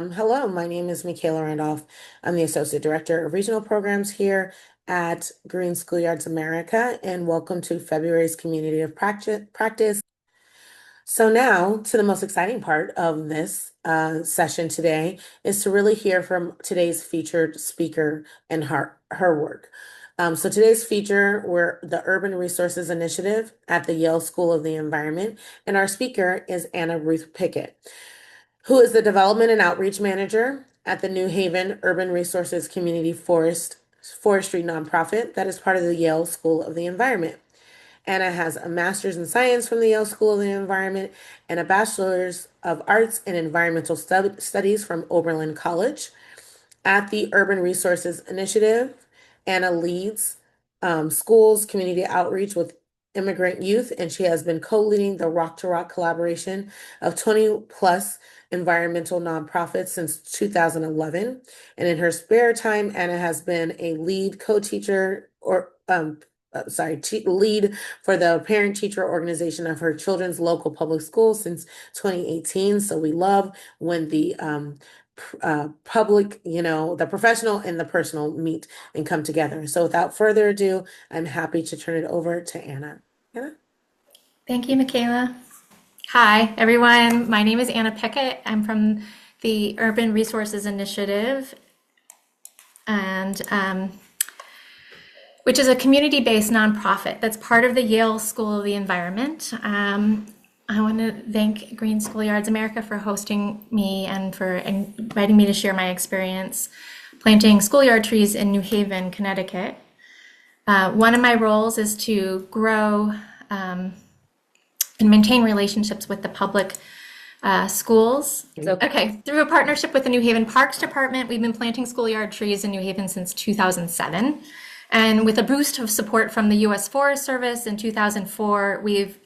Hello, my name is Mikaela Randolph. I'm the Associate Director of Regional Programs here at Green Schoolyards America, and welcome to February's Community of Practice. So now to the most exciting part of this session today is to really hear from today's featured speaker and her work. So today's feature, we're the Urban Resources Initiative at the Yale School of the Environment, and our speaker is Anna Ruth Pickett, who is the Development and Outreach Manager at the New Haven Urban Resources Forestry nonprofit that is part of the Yale School of the Environment. Anna has a master's in science from the Yale School of the Environment and a bachelor's of arts in environmental studies from Oberlin College. At the Urban Resources Initiative, Anna leads schools community outreach with immigrant youth, and she has been co-leading the Rock to Rock collaboration of 20 plus environmental nonprofits since 2011. And in her spare time, Anna has been a lead co-teacher lead for the parent teacher organization of her children's local public school since 2018. So we love when the public, the professional and the personal meet and come together. So without further ado, I'm happy to turn it over to Anna. Anna? Thank you, Mikaela. Hi, everyone. My name is Anna Pickett. I'm from the Urban Resources Initiative, and which is a community-based nonprofit that's part of the Yale School of the Environment. I want to thank Green Schoolyards America for hosting me and for inviting me to share my experience planting schoolyard trees in New Haven, Connecticut. One of my roles is to grow and maintain relationships with the public schools. Okay, through a partnership with the New Haven Parks Department, we've been planting schoolyard trees in New Haven since 2007. And with a boost of support from the U.S. Forest Service in 2004, we've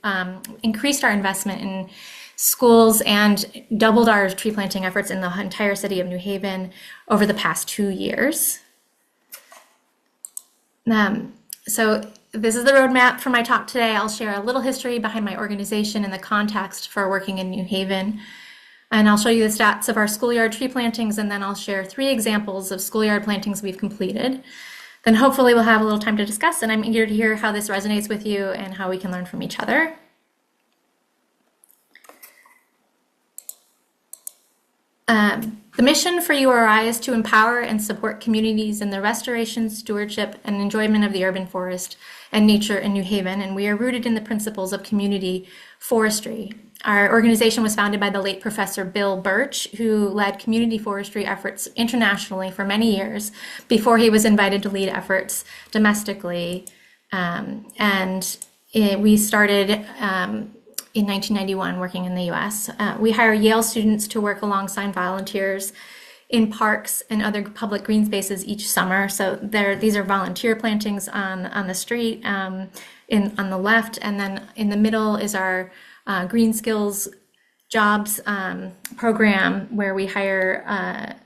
increased our investment in schools and doubled our tree planting efforts in the entire city of New Haven over the past 2 years. So this is the roadmap for my talk today. I'll share a little history behind my organization and the context for working in New Haven. And I'll show you the stats of our schoolyard tree plantings, and then I'll share 3 examples of schoolyard plantings we've completed. Then hopefully we'll have a little time to discuss, and I'm eager to hear how this resonates with you and how we can learn from each other. The mission for URI is to empower and support communities in the restoration, stewardship, and enjoyment of the urban forest and nature in New Haven, and we are rooted in the principles of community forestry. Our organization was founded by the late Professor Bill Birch, who led community forestry efforts internationally for many years before he was invited to lead efforts domestically. We started in 1991 working in the US. We hire Yale students to work alongside volunteers in parks and other public green spaces each summer. So these are volunteer plantings on the street on the left, and then in the middle is our Green Skills Jobs program, where we hire,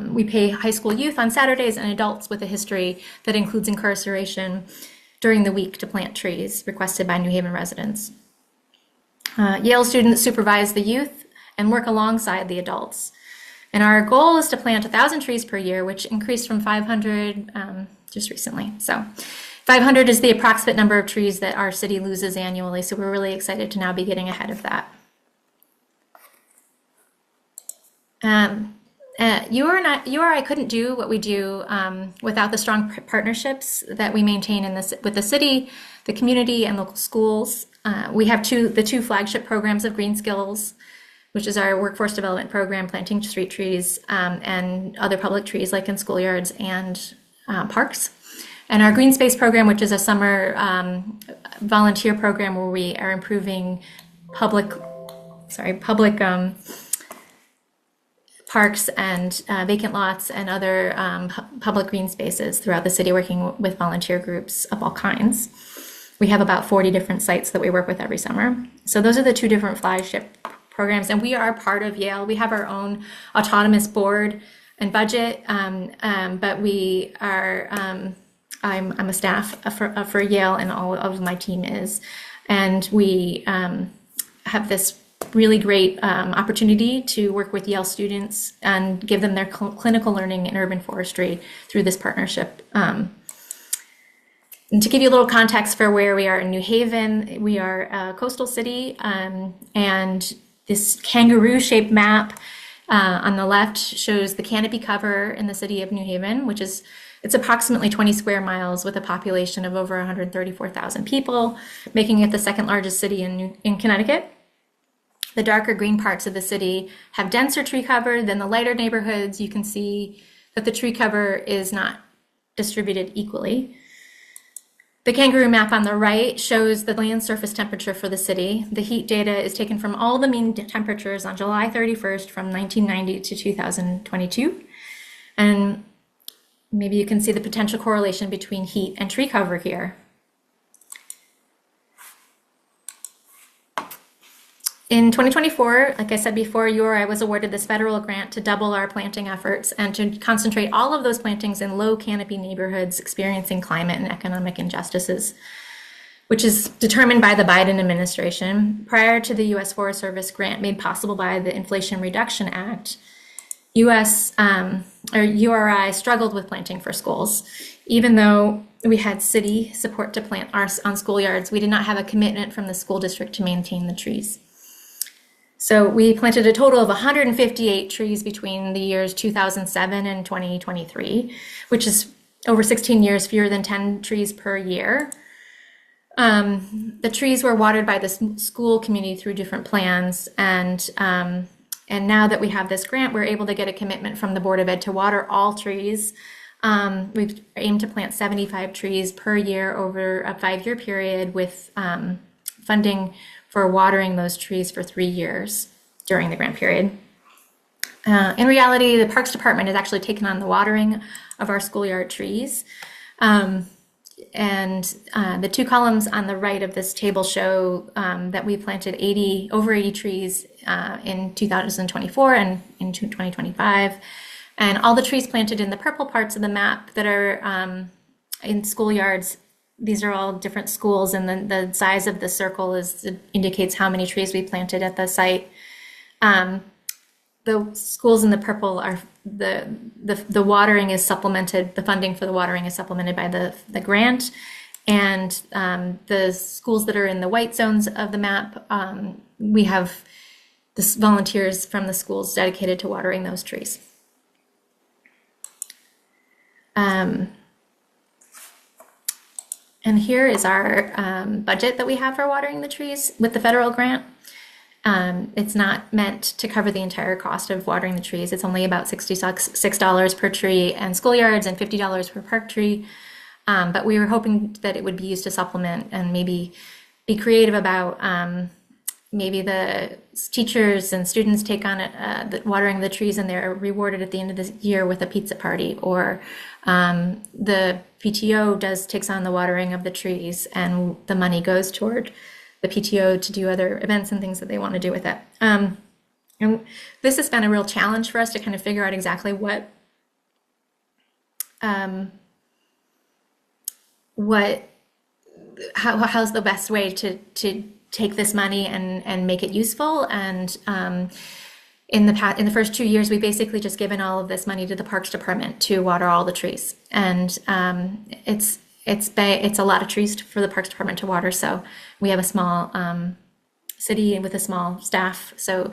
we pay high school youth on Saturdays and adults with a history that includes incarceration during the week to plant trees requested by New Haven residents. Yale students supervise the youth and work alongside the adults. And our goal is to plant 1,000 trees per year, which increased from 500 just recently. So 500 is the approximate number of trees that our city loses annually. So we're really excited to now be getting ahead of that. URI couldn't do what we do without the strong partnerships that we maintain with the city, the community, and local schools. We have the two flagship programs of Green Skills, which is our workforce development program, planting street trees and other public trees like in schoolyards and parks. And our Green Space program, which is a summer volunteer program where we are improving public parks and vacant lots and other public green spaces throughout the city, working with volunteer groups of all kinds. We have about 40 different sites that we work with every summer. So those are the 2 different flagship programs, and we are part of Yale. We have our own autonomous board and budget, but we are, I'm a staff for Yale, and all of my team is, and we have this really great opportunity to work with Yale students and give them their clinical learning in urban forestry through this partnership. And to give you a little context for where we are in New Haven, we are a coastal city, and this kangaroo-shaped map on the left shows the canopy cover in the city of New Haven, which is it's approximately 20 square miles with a population of over 134,000 people, making it the second largest city in Connecticut. The darker green parts of the city have denser tree cover than the lighter neighborhoods. You can see that the tree cover is not distributed equally. The kangaroo map on the right shows the land surface temperature for the city. The heat data is taken from all the mean temperatures on July 31st from 1990 to 2022. And maybe you can see the potential correlation between heat and tree cover here. In 2024, like I said before, I was awarded this federal grant to double our planting efforts and to concentrate all of those plantings in low canopy neighborhoods experiencing climate and economic injustices, which is determined by the Biden administration. Prior to the U.S. Forest Service grant made possible by the Inflation Reduction Act, URI struggled with planting for schools. Even though we had city support to plant on schoolyards, we did not have a commitment from the school district to maintain the trees. So we planted a total of 158 trees between the years 2007 and 2023, which is over 16 years, fewer than 10 trees per year. The trees were watered by the school community through different plans, and now that we have this grant, we're able to get a commitment from the Board of Ed to water all trees. We've aimed to plant 75 trees per year over a 5-year period with funding for watering those trees for 3 years during the grant period. In reality, the Parks Department has actually taken on the watering of our schoolyard trees. And the two columns on the right of this table show that we planted over 80 trees in 2024 and in 2025. And all the trees planted in the purple parts of the map that are in schoolyards, these are all different schools, and the size of the circle indicates how many trees we planted at the site. The schools in the purple are the watering is supplemented, the funding for the watering is supplemented by the grant. And the schools that are in the white zones of the map, we have the volunteers from the schools dedicated to watering those trees. And here is our budget that we have for watering the trees with the federal grant. It's not meant to cover the entire cost of watering the trees. It's only about $66 per tree and schoolyards and $50 per park tree. But we were hoping that it would be used to supplement and maybe be creative about maybe the teachers and students take on the watering the trees and they're rewarded at the end of the year with a pizza party, or the PTO takes on the watering of the trees and the money goes toward the PTO to do other events and things that they want to do with it. And this has been a real challenge for us to kind of figure out exactly how's the best way to take this money and make it useful. And in the first 2 years, we basically just given all of this money to the Parks Department to water all the trees. And it's a lot of trees for the Parks Department to water. So we have a small city with a small staff. So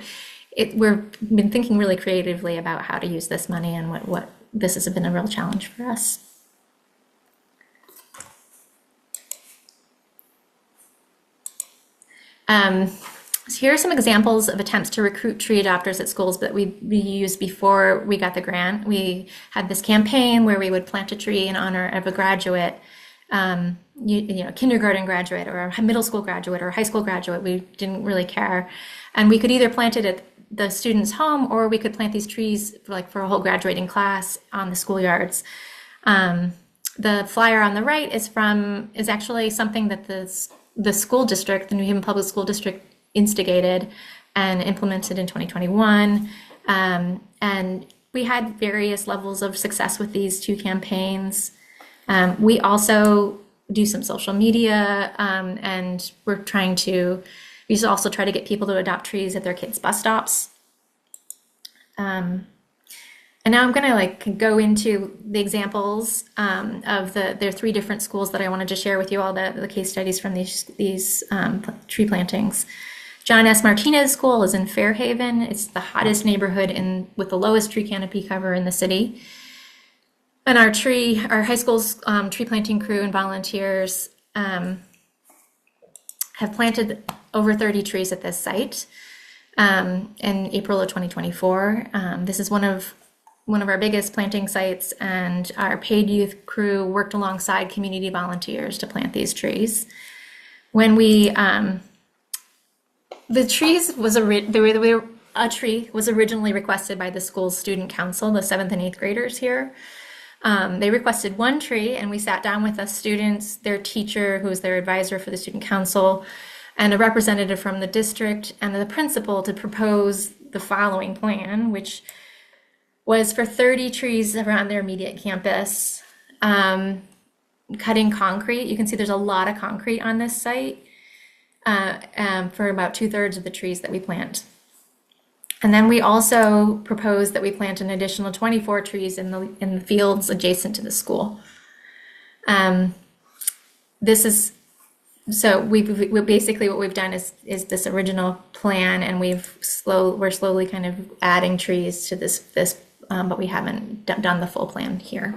we've been thinking really creatively about how to use this money, and what this has been a real challenge for us. So here are some examples of attempts to recruit tree adopters at schools that we used before we got the grant. We had this campaign where we would plant a tree in honor of a graduate, kindergarten graduate or a middle school graduate or a high school graduate. We didn't really care. And we could either plant it at the student's home, or we could plant these trees for a whole graduating class on the schoolyards. The flyer on the right is actually something that the school district, the New Haven Public School District, instigated and implemented in 2021. And we had various levels of success with these two campaigns. We also do some social media, and we're trying to We used to also try to get people to adopt trees at their kids' bus stops. And now I'm going to like go into the examples of there are 3 different schools that I wanted to share with you all the case studies from these tree plantings. John S. Martinez School is in Fairhaven. It's the hottest neighborhood with the lowest tree canopy cover in the city. And our high school's tree planting crew and volunteers have planted over 30 trees at this site in April of 2024. This is one of our biggest planting sites, and our paid youth crew worked alongside community volunteers to plant these trees. When the trees was a tree was originally requested by the school's student council, the 7th and 8th graders here. They requested 1 tree, and we sat down with the students, their teacher, who was their advisor for the student council, and a representative from the district and the principal to propose the following plan, which was for 30 trees around their immediate campus, cutting concrete. You can see there's a lot of concrete on this site for about 2/3 of the trees that we plant. And then we also proposed that we plant an additional 24 trees in the fields adjacent to the school. We basically what we've done is this original plan, and we're slowly kind of adding trees to this but we haven't done the full plan here.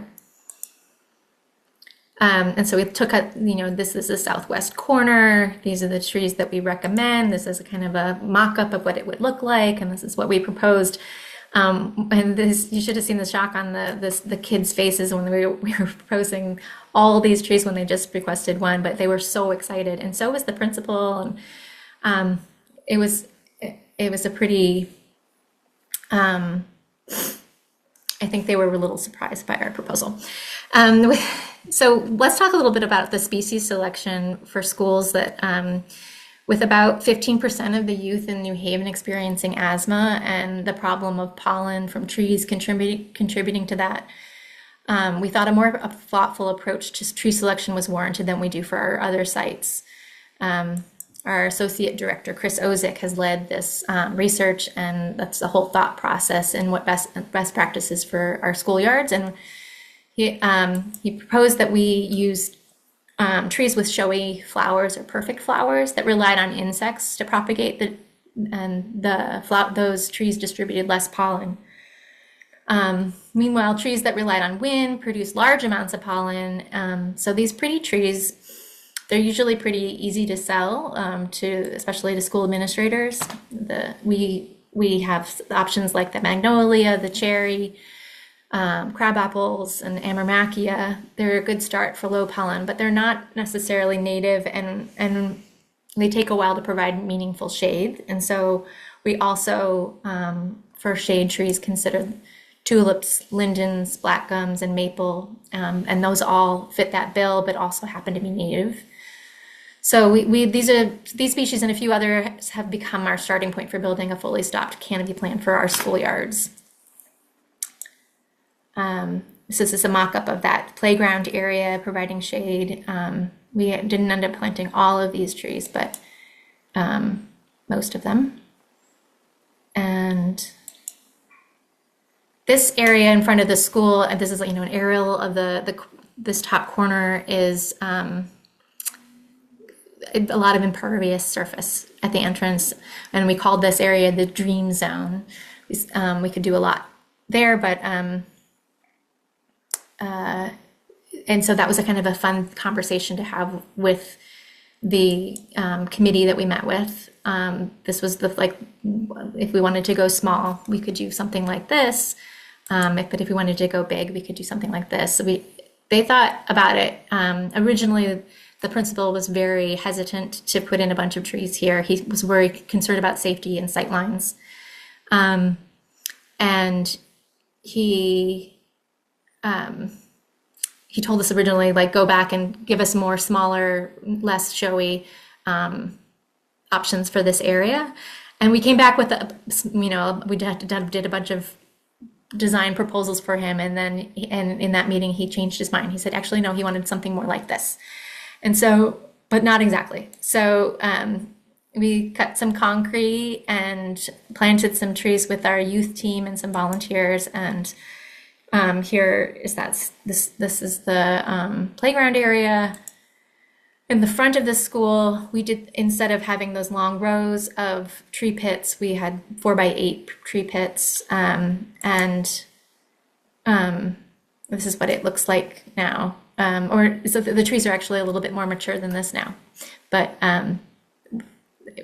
And so we took this is the southwest corner. These are the trees that we recommend. This is a kind of a mock-up of what it would look like, and this is what we proposed. And this, you should have seen the shock on the kids' faces when we were proposing all these trees when they just requested 1, but they were so excited, and so was the principal. And it was a pretty. I think they were a little surprised by our proposal. So let's talk a little bit about the species selection for schools that, with about 15% of the youth in New Haven experiencing asthma and the problem of pollen from trees contributing to that, we thought a more thoughtful approach to tree selection was warranted than we do for our other sites. Our associate director, Chris Ozick, has led this research, and that's the whole thought process and what best practices for our schoolyards. And he proposed that we use trees with showy flowers or perfect flowers that relied on insects to propagate, those trees distributed less pollen. Meanwhile, trees that relied on wind produced large amounts of pollen. So these pretty trees, they're usually pretty easy to sell, especially to school administrators. We have options like the magnolia, the cherry, crab apples, and Ammermachia. They're a good start for low pollen, but they're not necessarily native, and they take a while to provide meaningful shade. And so we also, for shade trees, consider tulips, lindens, black gums, and maple, and those all fit that bill, but also happen to be native. So these species and a few others have become our starting point for building a fully stocked canopy plan for our schoolyards. This is a mock-up of that playground area providing shade. We didn't end up planting all of these trees, but most of them. And this area in front of the school, and this is an aerial of this top corner, is a lot of impervious surface at the entrance, and we called this area the dream zone. We could do a lot there, but and so that was a kind of a fun conversation to have with the committee that we met with. This was if we wanted to go small, we could do something like this. But if we wanted to go big, we could do something like this. So they thought about it. Originally, the principal was very hesitant to put in a bunch of trees here. He was very concerned about safety and sight lines. And he told us originally, go back and give us more smaller, less showy options for this area. And we came back with we did a bunch of design proposals for him, and in that meeting he changed his mind. He said, actually, no, he wanted something more like this. And so, but not exactly. So we cut some concrete and planted some trees with our youth team and some volunteers. And here is this is the playground area. In the front of the school, we did, instead of having those long rows of tree pits, we had 4x8 tree pits. And this is what it looks like now. So the trees are actually a little bit more mature than this now. But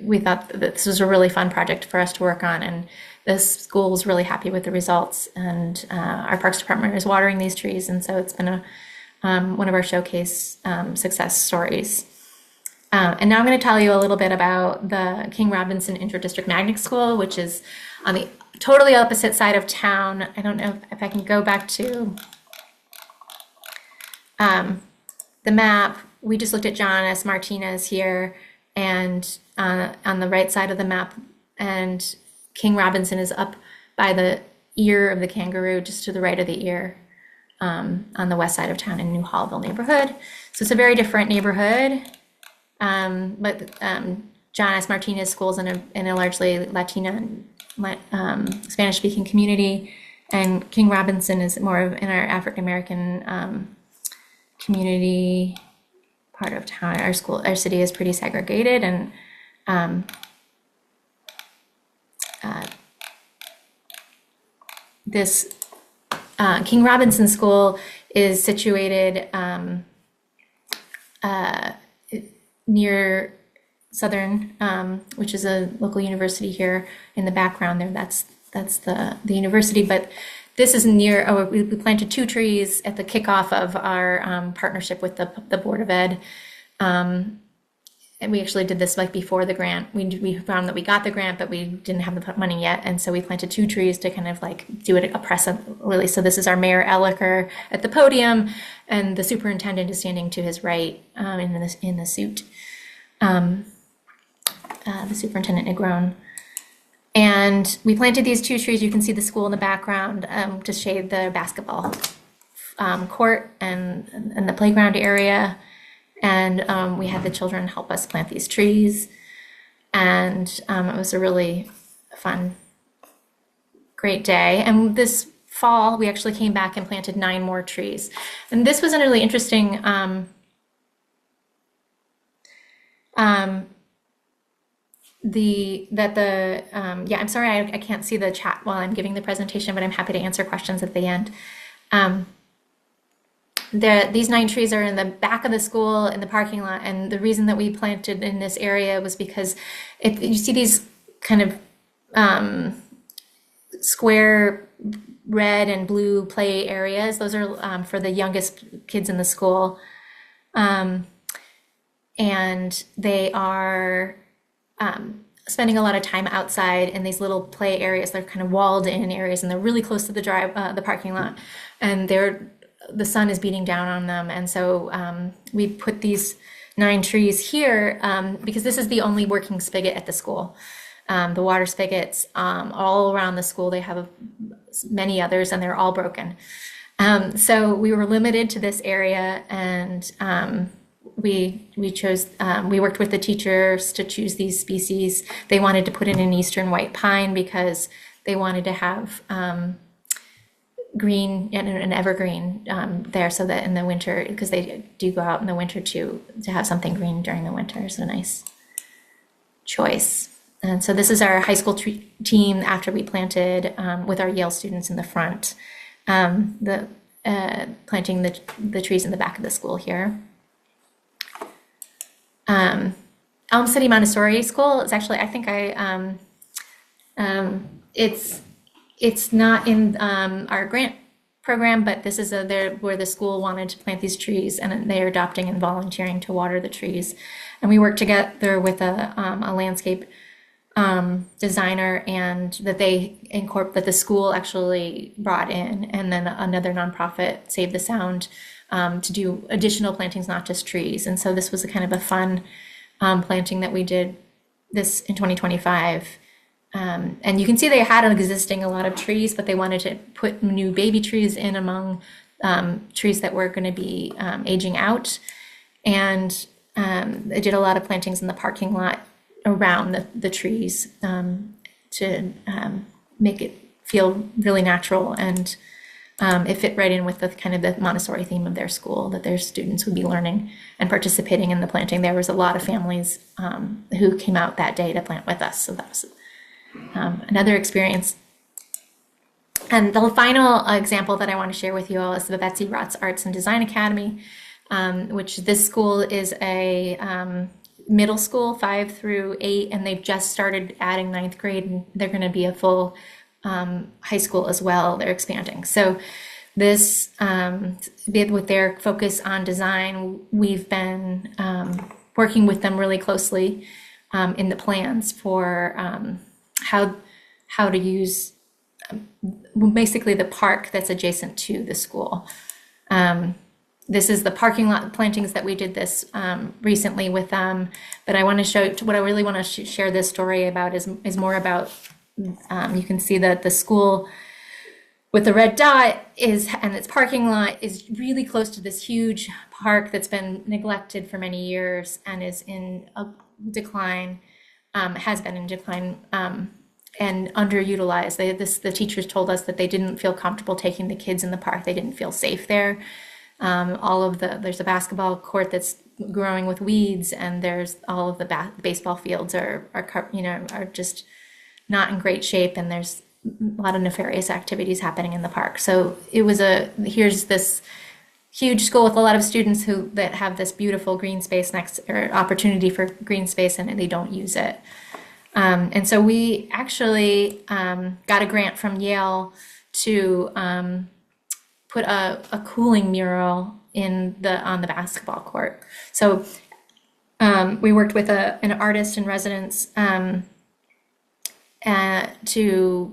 we thought that this was a really fun project for us to work on. And the school was really happy with the results. And our Parks Department is watering these trees. And so it's been one of our showcase success stories. And now I'm going to tell you a little bit about the King Robinson Interdistrict Magnet School, which is on the totally opposite side of town. I don't know if I can go back to the map. We just looked at John S. Martinez here, and on the right side of the map, and King Robinson is up by the ear of the kangaroo, just to the right of the ear. On the west side of town in New Hallville neighborhood. So it's a very different neighborhood. But John S. Martinez School's in a largely Latina, Spanish-speaking community, and King Robinson is more of in our African-American community part of town. Our city is pretty segregated, and this King Robinson School is situated near Southern, which is a local university here in the background there. That's the university, but this is near. We planted 2 trees at the kickoff of our partnership with the Board of Ed. And we actually did this like before the grant. We found that we got the grant, but we didn't have the money yet. And so we planted 2 trees to kind of like do it a press release. So this is our Mayor Elliker at the podium, and the superintendent is standing to his right in the suit. The superintendent Negron. And we planted these 2 trees. You can see the school in the background to shade the basketball court and the playground area. And we had the children help us plant these trees. And it was a really fun, great day. And this fall, we actually came back and planted 9 more trees. And this was a really interesting yeah, I'm sorry, I can't see the chat while I'm giving the presentation, but I'm happy to answer questions at the end. These 9 trees are in the back of the school in the parking lot, and the reason that we planted in this area was because you see these kind of square red and blue play areas. Those are for the youngest kids in the school, and they are spending a lot of time outside in these little play areas. They're kind of walled in areas, and they're really close to the parking lot, and the sun is beating down on them. And so we put these 9 trees here because this is the only working spigot at the school. The water spigots all around the school, they have many others, and they're all broken. So we were limited to this area, and we worked with the teachers to choose these species. They wanted to put in an eastern white pine because they wanted to have green and an evergreen there, so that in the winter, because they do go out in the winter to have something green during the winter. So nice choice. And so this is our high school team after we planted with our Yale students in the front, planting the trees in the back of the school here. Elm City Montessori School is actually, I think it's not in our grant program, but this is where the school wanted to plant these trees, and they're adopting and volunteering to water the trees. And we worked together with a landscape designer, and that the school actually brought in, and then another nonprofit, Save the Sound, to do additional plantings, not just trees. And so this was a kind of a fun planting that we did this in 2025. And you can see they had a lot of trees, but they wanted to put new baby trees in among trees that were going to be aging out. And they did a lot of plantings in the parking lot around the trees to make it feel really natural, and it fit right in with the kind of the Montessori theme of their school, that their students would be learning and participating in the planting. There was a lot of families who came out that day to plant with us, so that was another experience. And the final example that I want to share with you all is the Betsy Rots Arts and Design Academy, which this school is a middle school, 5 through 8, and they've just started adding ninth grade, and they're going to be a full high school as well. They're expanding. So this, with their focus on design, we've been working with them really closely in the plans for how to use basically the park that's adjacent to the school. This is the parking lot plantings that we did this recently with them. But I want to show what I really want to share this story about is more about. You can see that the school with the red dot and its parking lot is really close to this huge park that's been neglected for many years and is in a decline, has been in decline. And underutilized. The teachers told us that they didn't feel comfortable taking the kids in the park. They didn't feel safe there. There's a basketball court that's growing with weeds, and there's all of the baseball fields are just not in great shape, and there's a lot of nefarious activities happening in the park. So here's this huge school with a lot of students that have this beautiful green space or opportunity for green space, and they don't use it. And so we actually got a grant from Yale to put a cooling mural on the basketball court. So we worked with an artist in residence to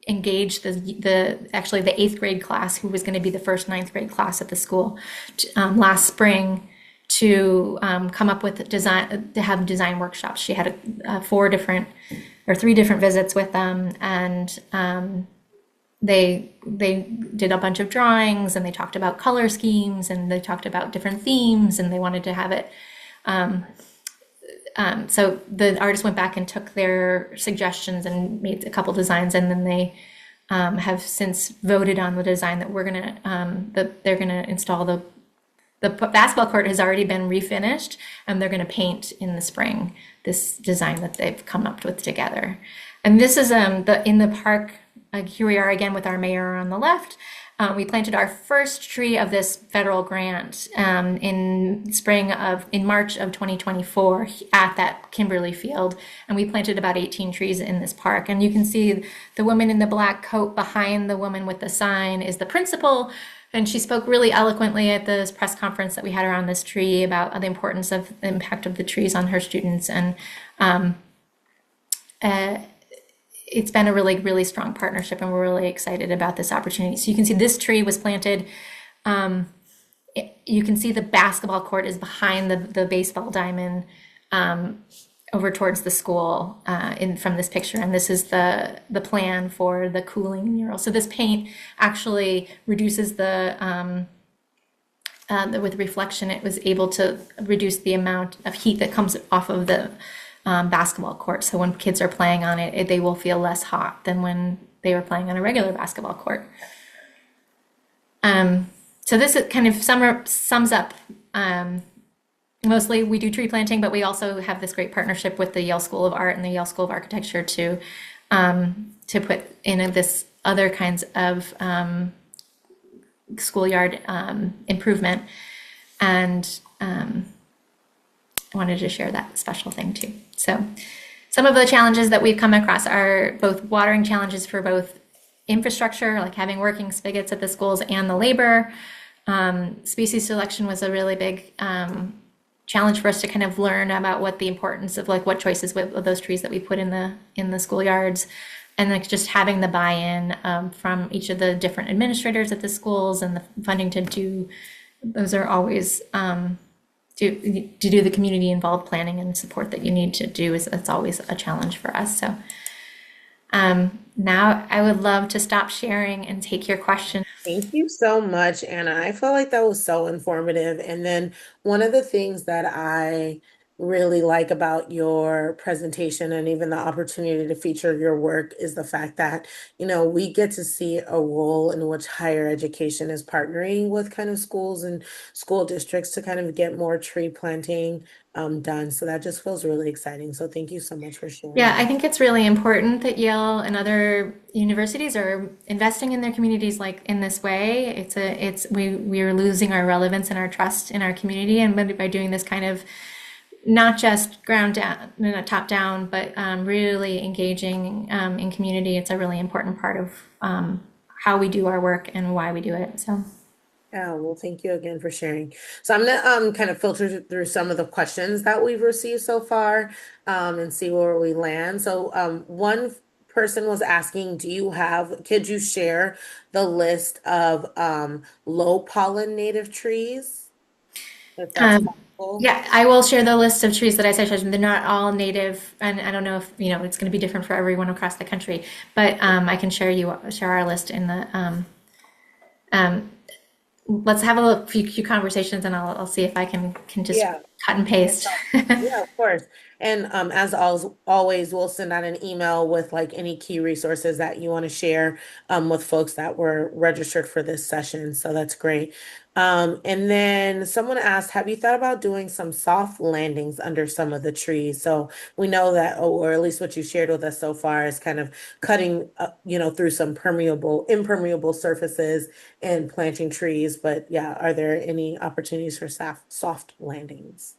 engage actually the 8th grade class, who was going to be the first 9th grade class at the school, last spring, to come up with design, to have design workshops. She had 3 different visits with them, and they did a bunch of drawings, and they talked about color schemes, and they talked about different themes, and they wanted to have it. So the artist went back and took their suggestions and made a couple designs, and then they have since voted on the design that they're gonna install. The basketball court has already been refinished, and they're going to paint in the spring this design that they've come up with together. And this is in the park. Here we are again with our mayor on the left. We planted our first tree of this federal grant in March of 2024 at that Kimberly field, and we planted about 18 trees in this park. And you can see the woman in the black coat behind the woman with the sign is the principal. And she spoke really eloquently at this press conference that we had around this tree about the importance of the impact of the trees on her students. And it's been a really, really strong partnership, and we're really excited about this opportunity. So you can see this tree was planted. You can see the basketball court is behind the baseball diamond over towards the school from this picture. And this is the plan for the cooling mural. So this paint actually reduces with reflection, it was able to reduce the amount of heat that comes off of the basketball court. So when kids are playing on it, they will feel less hot than when they were playing on a regular basketball court. So this kind of sums up. Mostly we do tree planting, but we also have this great partnership with the Yale School of Art and the Yale School of Architecture to put in this other kinds of schoolyard improvement. And I wanted to share that special thing too. So some of the challenges that we've come across are both watering challenges for both infrastructure, like having working spigots at the schools, and the labor. Species selection was a really big challenge for us to kind of learn about what the importance of, like, what choices of those trees that we put in the schoolyards, and like just having the buy-in from each of the different administrators at the schools and the funding to do. Those are always to do the community involved planning and support that you need to do that's always a challenge for us. So now I would love to stop sharing and take your questions. Thank you so much, Anna. I feel like that was so informative. And then one of the things that I really like about your presentation and even the opportunity to feature your work is the fact that, we get to see a role in which higher education is partnering with kind of schools and school districts to kind of get more tree planting done. So that just feels really exciting. So thank you so much for sharing Yeah, I that. think it's really important that Yale and other universities are investing in their communities like in this way. We are losing our relevance and our trust in our community, and by doing this kind of not just ground down, not top down, but really engaging in community. It's a really important part of how we do our work and why we do it. So, Yeah, well, thank you again for sharing. So I'm gonna kind of filter through some of the questions that we've received so far and see where we land. So one person was asking, could you share the list of low pollen native trees, if that's um, possible? yeah, I will share the list of trees that I cited. They're not all native, and I don't know if it's going to be different for everyone across the country. But I can share our list in the um, let's have few conversations, and I'll see if I can just Yeah. cut and That's paste. awesome. Yeah, of course. And as always, we'll send out an email with like any key resources that you want to share with folks that were registered for this session. So that's great. And then someone asked, have you thought about doing some soft landings under some of the trees? So we know that, or at least what you shared with us so far is kind of cutting, through some impermeable surfaces and planting trees. But yeah, are there any opportunities for soft landings?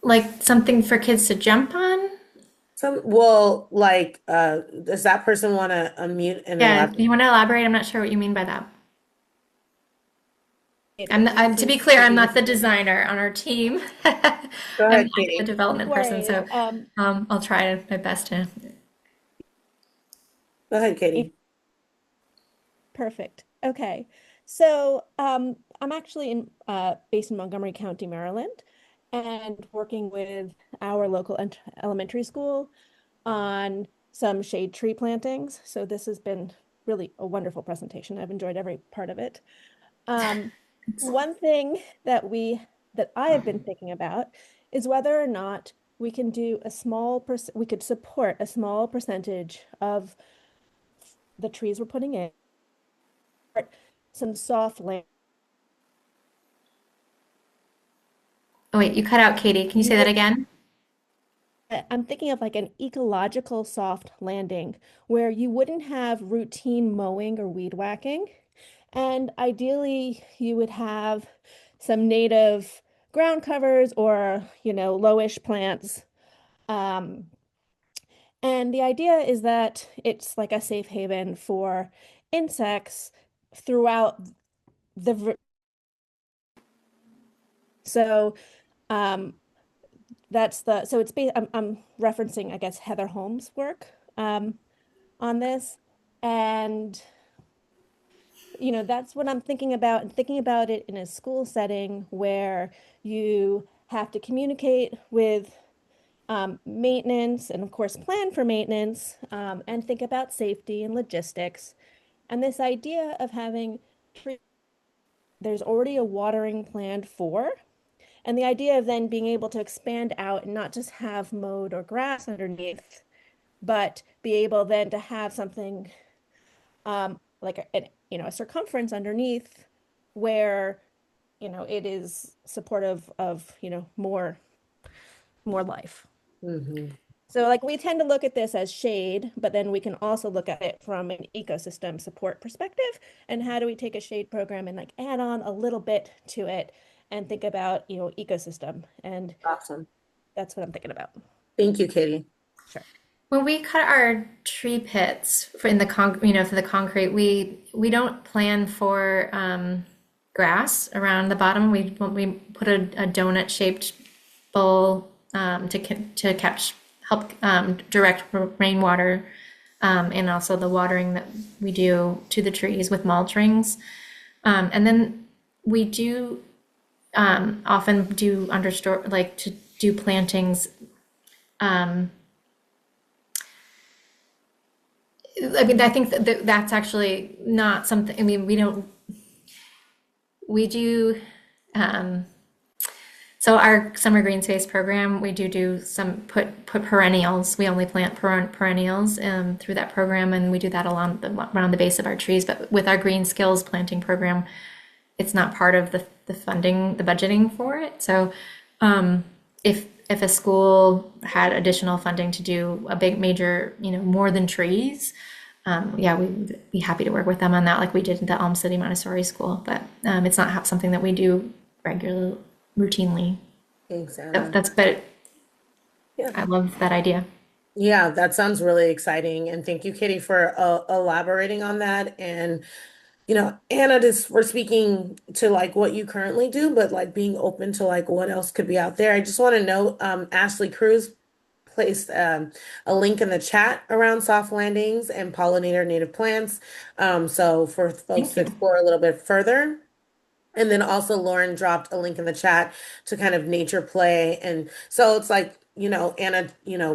Like something for kids to jump on? Does that person want to unmute and Yeah, elaborate? you want to elaborate? I'm not sure what you mean by that. To be Seems clear, to I'm be not the designer on our team. Go I'm ahead, not the Katie. development person, worry. so I'll try my best to. Go ahead, If Katie. perfect. Okay. So I'm actually based in Montgomery County, Maryland, and working with our local elementary school on some shade tree plantings. So this has been really a wonderful presentation. I've enjoyed every part of it. Um, one thing that I have been thinking about is whether or not we can do we could support a small percentage of the trees we're putting in, some soft land. Oh wait, you cut out, Katie. Can you say that again? I'm thinking of like an ecological soft landing where you wouldn't have routine mowing or weed whacking. And ideally, you would have some native ground covers or, lowish plants. Um, and the idea is that it's like a safe haven for insects throughout the, so um, so I'm referencing, I guess, Heather Holmes' work on this. And, that's what I'm thinking about, and thinking about it in a school setting where you have to communicate with maintenance and, of course, plan for maintenance and think about safety and logistics. And this idea of having there's already a watering planned for. And the idea of then being able to expand out and not just have mowed or grass underneath, but be able then to have something like a circumference underneath where it is supportive of more life. Hmm. So like we tend to look at this as shade, but then we can also look at it from an ecosystem support perspective. And how do we take a shade program and like add on a little bit to it and think about, ecosystem. And Awesome. that's what I'm thinking about. Thank you, Katie. Sure. When we cut our tree pits for the concrete, we don't plan for grass around the bottom. We put a donut shaped bowl to catch help direct rainwater and also the watering that we do to the trees with mulch rings. And then we do often do understore like to do plantings. I mean, I think that's actually not something. I mean, we do. So our summer green space program, we do some put perennials. We only plant perennials through that program, and we do that around the base of our trees. But with our green skills planting program, it's not part of the funding, the budgeting for it. So if a school had additional funding to do a big major, more than trees, yeah, we'd be happy to work with them on that, like we did at the Elm City Montessori School. But it's not something that we do regularly, routinely. Exactly. But Yeah. I love that idea. Yeah, that sounds really exciting. And thank you, Katie, for elaborating on that. And, Anna, just we're speaking to like what you currently do, but like being open to like what else could be out there. I just want to note, Ashley Cruz placed a link in the chat around soft landings and pollinator native plants. So for folks Thank to you. explore a little bit further. And then also Lauren dropped a link in the chat to kind of nature play. And so it's like, Anna,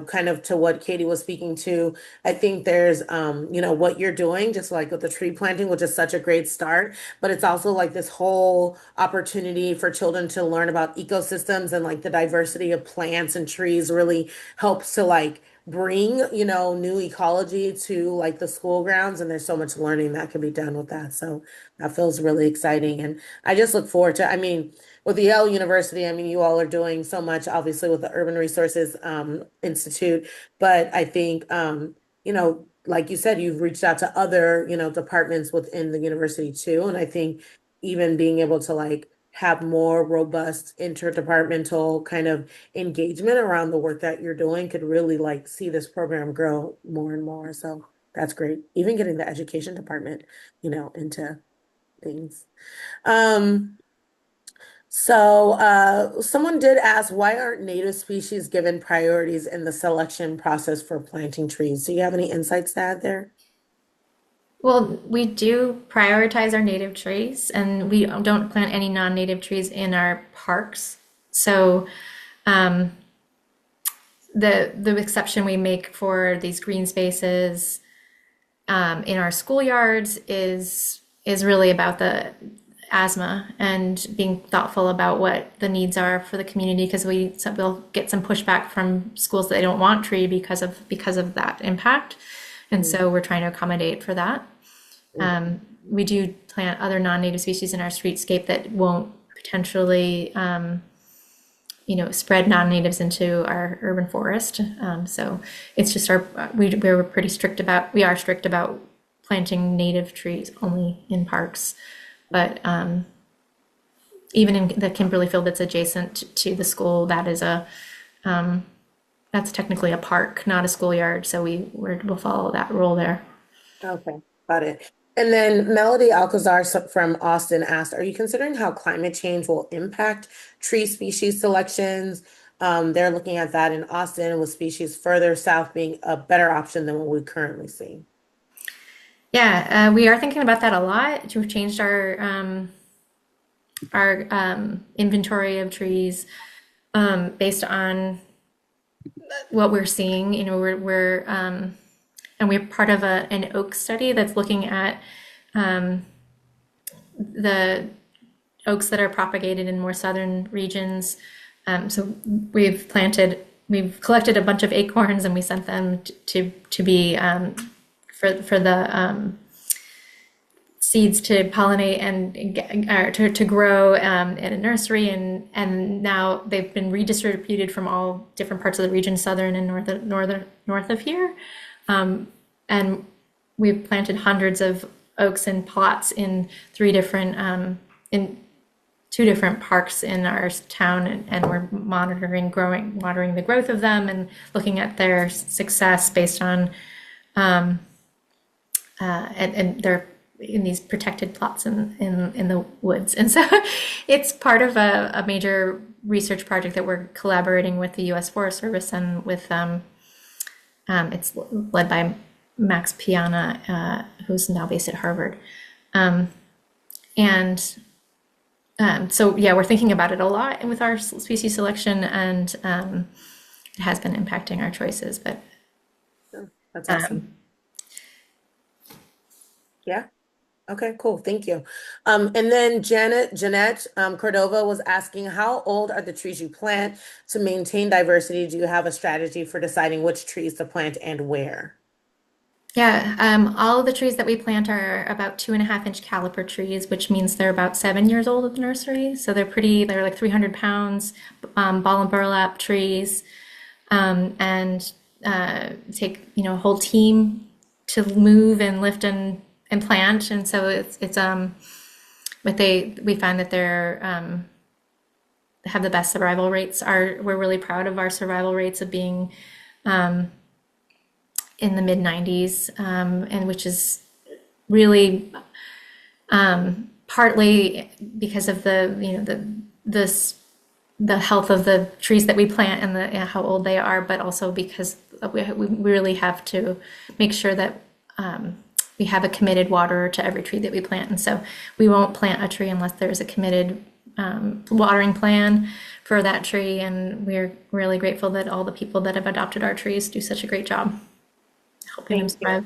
kind of to what Katie was speaking to, I think there's, what you're doing, just like with the tree planting, which is such a great start, but it's also like this whole opportunity for children to learn about ecosystems and like the diversity of plants and trees really helps to like bring, new ecology to like the school grounds. And there's so much learning that can be done with that. So that feels really exciting. And I just look forward to, I mean, with the Yale University, I mean, you all are doing so much, obviously, with the Urban Resources Institute, but I think, like you said, you've reached out to other, departments within the university too. And I think even being able to like have more robust interdepartmental kind of engagement around the work that you're doing could really like see this program grow more and more. So that's great. Even getting the education department, into things. Um, Someone did ask, why aren't native species given priorities in the selection process for planting trees? Do you have any insights to add there? Well, we do prioritize our native trees, and we don't plant any non-native trees in our parks. So um, the exception we make for these green spaces in our schoolyards is really about the asthma and being thoughtful about what the needs are for the community, because we'll get some pushback from schools that they don't want tree because of that impact, and so we're trying to accommodate for that. We do plant other non-native species in our streetscape that won't potentially spread non-natives into our urban forest. So it's just we are strict about planting native trees only in parks. But even in the Kimberly field that's adjacent to the school, that's technically a park, not a schoolyard. So we'll follow that rule there. Okay, got it. And then Melody Alcazar from Austin asked, are you considering how climate change will impact tree species selections? They're looking at that in Austin with species further south being a better option than what we currently see. Yeah, we are thinking about that a lot. We've changed our inventory of trees based on what we're seeing. And we're part of an oak study that's looking at the oaks that are propagated in more southern regions. So we've collected a bunch of acorns, and we sent them to be for the seeds to pollinate and to grow in a nursery, and now they've been redistributed from all different parts of the region, southern and north of here. And we've planted hundreds of oaks in plots in in two different parks in our town, and we're monitoring the growth of them and looking at their success based on and they're in these protected plots in the woods. And so it's part of a major research project that we're collaborating with the U.S. Forest Service and with it's led by Max Piana, who's now based at Harvard. So yeah, we're thinking about it a lot with our species selection, and it has been impacting our choices. But That's awesome. Yeah. Okay, cool. Thank you. And then Jeanette Cordova was asking, how old are the trees you plant to maintain diversity? Do you have a strategy for deciding which trees to plant and where? Yeah, all of the trees that we plant are about 2.5 inch caliper trees, which means they're about 7 years old at the nursery. So they're like 300 pounds, ball and burlap trees, and take, a whole team to move and lift and plant. And so but we find that have the best survival rates. We're really proud of our survival rates of being in the mid 90s, and which is really partly because of the health of the trees that we plant and how old they are, but also because we really have to make sure that we have a committed waterer to every tree that we plant. And so we won't plant a tree unless there's a committed watering plan for that tree. And we're really grateful that all the people that have adopted our trees do such a great job helping them Thank you. survive.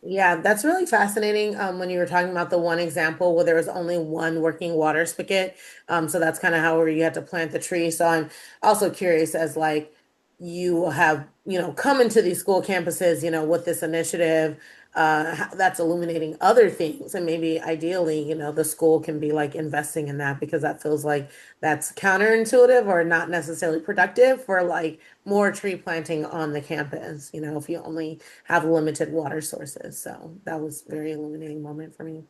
Yeah, that's really fascinating. When you were talking about the one example where there was only one working water spigot. So that's kind of how where you had to plant the tree. So I'm also curious as like you have, come into these school campuses, with this initiative, that's illuminating other things. And maybe ideally, the school can be like investing in that because that feels like that's counterintuitive or not necessarily productive for like more tree planting on the campus, if you only have limited water sources. So that was a very illuminating moment for me.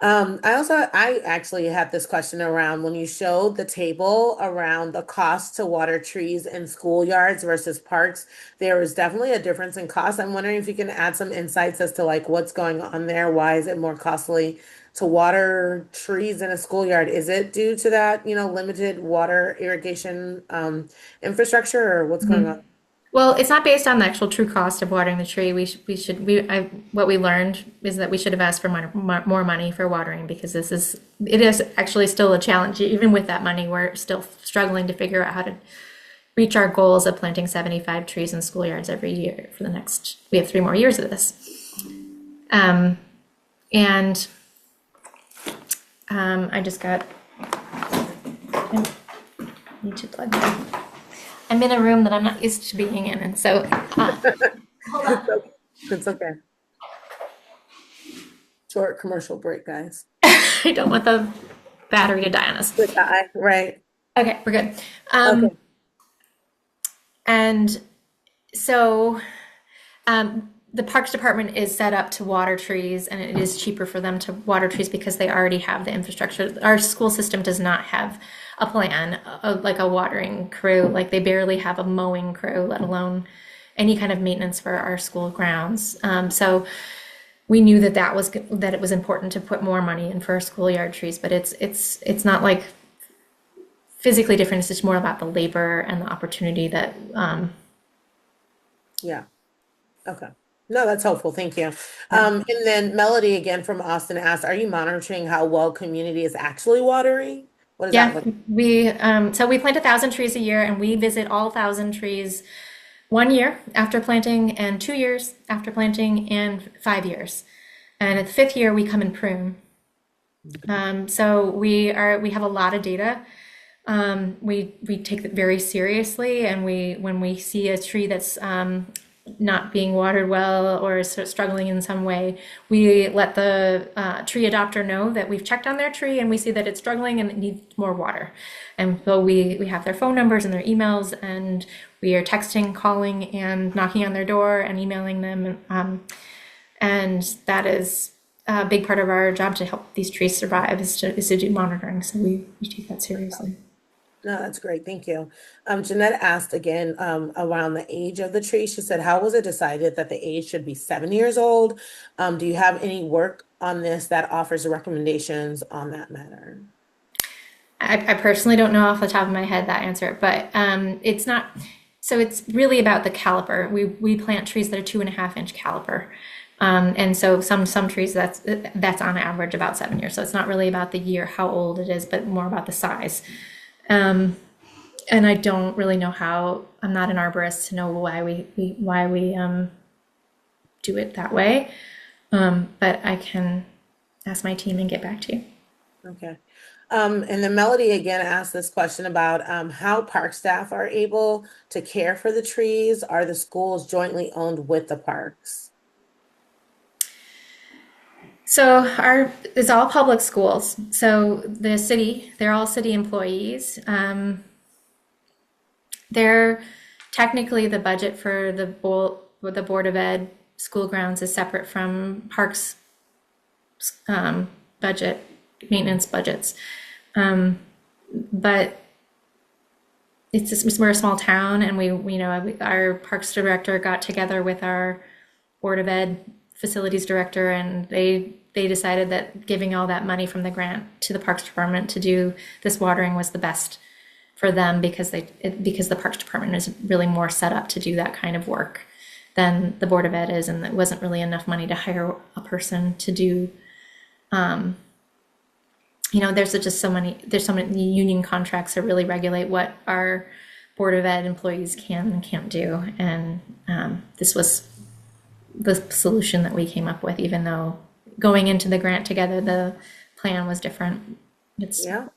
I actually had this question around when you showed the table around the cost to water trees in schoolyards versus parks, there is definitely a difference in cost. I'm wondering if you can add some insights as to like what's going on there. Why is it more costly to water trees in a schoolyard? Is it due to that, limited water irrigation infrastructure or what's going on? Well, it's not based on the actual true cost of watering the tree. What we learned is that we should have asked for more money for watering because it is actually still a challenge. Even with that money, we're still struggling to figure out how to reach our goals of planting 75 trees in schoolyards every year we have 3 more years of this. And I just got, I need to plug in. I'm in a room that I'm not used to being in, and so hold on. It's okay. Short commercial break, guys. I don't want the battery to die on us. Good eye, right? Okay, we're good. Okay. And so the Parks Department is set up to water trees, and it is cheaper for them to water trees because they already have the infrastructure. Our school system does not have a plan, like a watering crew. Like they barely have a mowing crew, let alone any kind of maintenance for our school grounds. So we knew that it was important to put more money in for our schoolyard trees, but it's not like physically different. It's just more about the labor and the opportunity that. Yeah. Okay. No, that's helpful. Thank you. And then Melody again from Austin asked, are you monitoring how well community is actually watering? What does that Yeah, look? we plant 1,000 trees a year, and we visit all 1,000 trees 1 year after planting, and 2 years after planting, and 5 years. And at the 5th year, we come and prune. So we have a lot of data. We take it very seriously, and when we see a tree that's not being watered well or is sort of struggling in some way, we let the tree adopter know that we've checked on their tree and we see that it's struggling and it needs more water. And so we have their phone numbers and their emails, and we are texting, calling, and knocking on their door and emailing them. And that is a big part of our job to help these trees survive is to do monitoring. So we take that seriously. No, that's great. Thank you. Jeanette asked again around the age of the tree. She said, how was it decided that the age should be 7 years old? Do you have any work on this that offers recommendations on that matter? I personally don't know off the top of my head that answer, but it's not. So it's really about the caliper. We plant trees that are 2.5 inch caliper, and so some trees that's on average about 7 years. So it's not really about the year, how old it is, but more about the size. And I don't really know how. I'm not an arborist to know why we do it that way. But I can ask my team and get back to you. Okay. And then Melody again asked this question about how park staff are able to care for the trees. Are the schools jointly owned with the parks? So it's all public schools. So the city, they're all city employees. They're technically the budget for the Board of Ed school grounds is separate from parks budget, maintenance budgets. But it's just, we're a small town, and our parks director got together with our Board of Ed facilities director, and they decided that giving all that money from the grant to the Parks Department to do this watering was the best for them, because the Parks Department is really more set up to do that kind of work than the Board of Ed is, and it wasn't really enough money to hire a person to do. There's so many union contracts that really regulate what our Board of Ed employees can and can't do, and this was the solution that we came up with, even though going into the grant together, the plan was different. Yeah.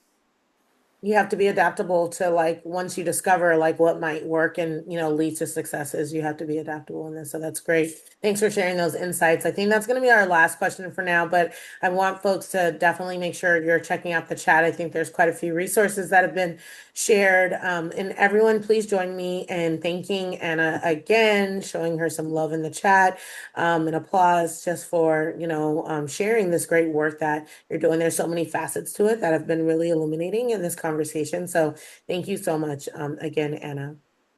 You have to be adaptable to, like, once you discover like what might work and lead to successes, you have to be adaptable in this. So that's great. Thanks for sharing those insights. I think that's going to be our last question for now, but I want folks to definitely make sure you're checking out the chat. I think there's quite a few resources that have been shared. And everyone, please join me in thanking Anna again, showing her some love in the chat, and applause just for sharing this great work that you're doing. There's so many facets to it that have been really illuminating in this conversation. So thank you so much again, Anna.